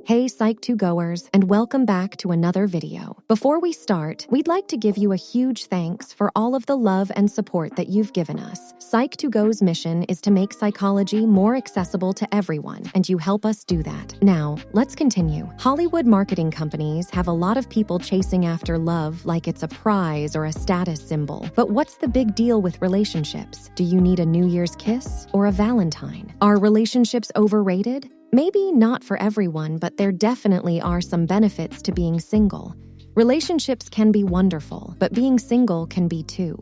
Hey Psych2Goers, and welcome back to another video. Before we start, we'd like to give you a huge thanks for all of the love and support that you've given us. Psych2Go's mission is to make psychology more accessible to everyone, and you help us do that. Now, let's continue. Hollywood marketing companies have a lot of people chasing after love like it's a prize or a status symbol. But what's the big deal with relationships? Do you need a New Year's kiss or a Valentine? Are relationships overrated? Maybe not for everyone, but there definitely are some benefits to being single. Relationships can be wonderful, but being single can be too.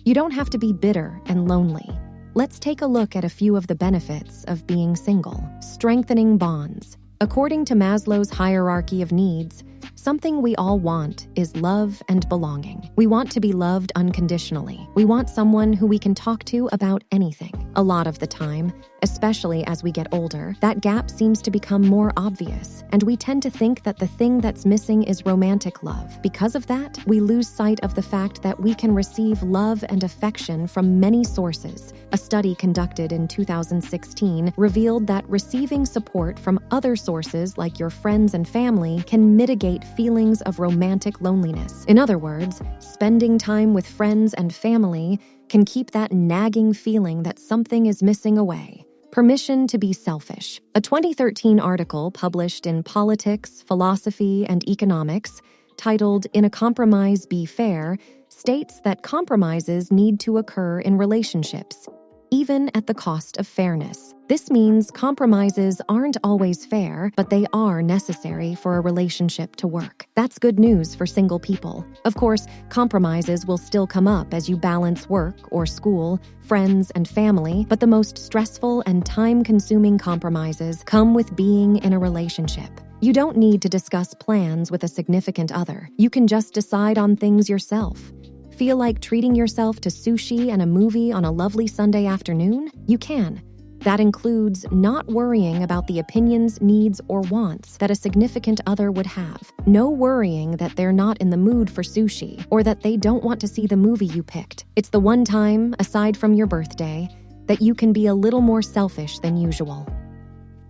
You don't have to be bitter and lonely. Let's take a look at a few of the benefits of being single. Strengthening bonds. According to Maslow's hierarchy of needs, something we all want is love and belonging. We want to be loved unconditionally. We want someone who we can talk to about anything. A lot of the time, especially as we get older, that gap seems to become more obvious, and we tend to think that the thing that's missing is romantic love. Because of that, we lose sight of the fact that we can receive love and affection from many sources. A study conducted in 2016 revealed that receiving support from other sources like your friends and family can mitigate feelings of romantic loneliness. In other words, spending time with friends and family can keep that nagging feeling that something is missing away. Permission to be selfish. A 2013 article published in Politics, Philosophy, and Economics, titled "In a Compromise, Be Fair," states that compromises need to occur in relationships, even at the cost of fairness. This means compromises aren't always fair, but they are necessary for a relationship to work. That's good news for single people. Of course, compromises will still come up as you balance work or school, friends, and family, but the most stressful and time-consuming compromises come with being in a relationship. You don't need to discuss plans with a significant other. You can just decide on things yourself. Feel like treating yourself to sushi and a movie on a lovely Sunday afternoon? You can. That includes not worrying about the opinions, needs, or wants that a significant other would have. No worrying that they're not in the mood for sushi or that they don't want to see the movie you picked. It's the one time, aside from your birthday, that you can be a little more selfish than usual.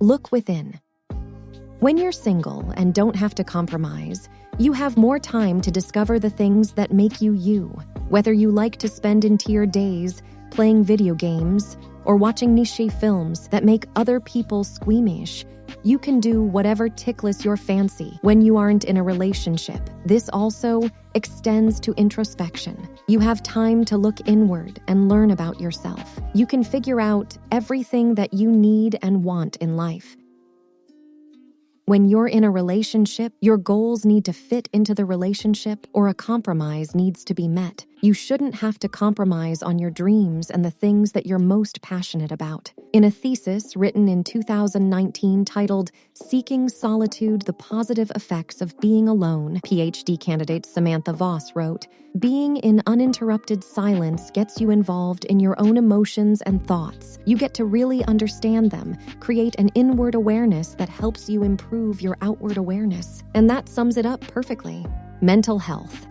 Look within. When you're single and don't have to compromise, you have more time to discover the things that make you you. Whether you like to spend entire days playing video games or watching niche films that make other people squeamish, you can do whatever tickles your fancy when you aren't in a relationship. This also extends to introspection. You have time to look inward and learn about yourself. You can figure out everything that you need and want in life. When you're in a relationship, your goals need to fit into the relationship, or a compromise needs to be met. You shouldn't have to compromise on your dreams and the things that you're most passionate about. In a thesis written in 2019 titled "Seeking Solitude: The Positive Effects of Being Alone," PhD candidate Samantha Voss wrote, "Being in uninterrupted silence gets you involved in your own emotions and thoughts. You get to really understand them, create an inward awareness that helps you improve your outward awareness." And that sums it up perfectly. Mental health.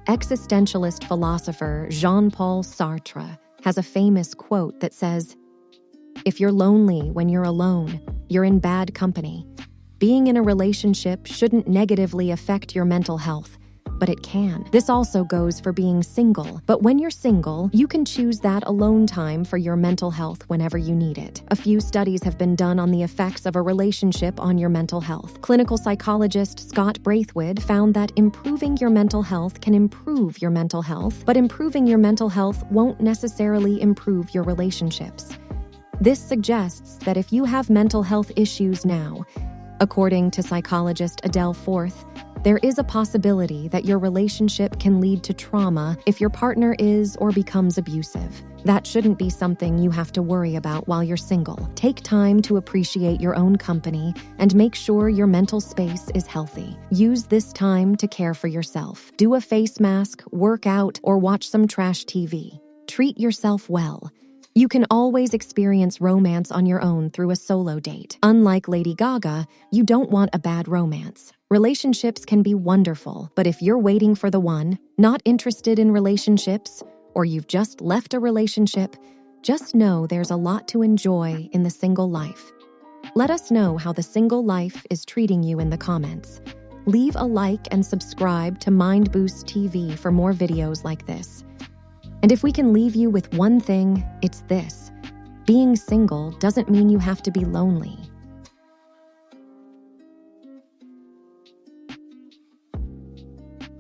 Existentialist philosopher Jean-Paul Sartre has a famous quote that says, "If you're lonely when you're alone, you're in bad company. Being in a relationship shouldn't negatively affect your mental health, but it can." This also goes for being single. But when you're single, you can choose that alone time for your mental health whenever you need it. A few studies have been done on the effects of a relationship on your mental health. Clinical psychologist Scott Braithwaite found that improving your mental health can improve your mental health, but improving your mental health won't necessarily improve your relationships. This suggests that if you have mental health issues now, according to psychologist Adele Forth, there is a possibility that your relationship can lead to trauma if your partner is or becomes abusive. That shouldn't be something you have to worry about while you're single. Take time to appreciate your own company and make sure your mental space is healthy. Use this time to care for yourself. Do a face mask, work out, or watch some trash TV. Treat yourself well. You can always experience romance on your own through a solo date. Unlike Lady Gaga, you don't want a bad romance. Relationships can be wonderful, but if you're waiting for the one, not interested in relationships, or you've just left a relationship, just know there's a lot to enjoy in the single life. Let us know how the single life is treating you in the comments. Leave a like and subscribe to Mind Boost TV for more videos like this. And if we can leave you with one thing, it's this: being single doesn't mean you have to be lonely.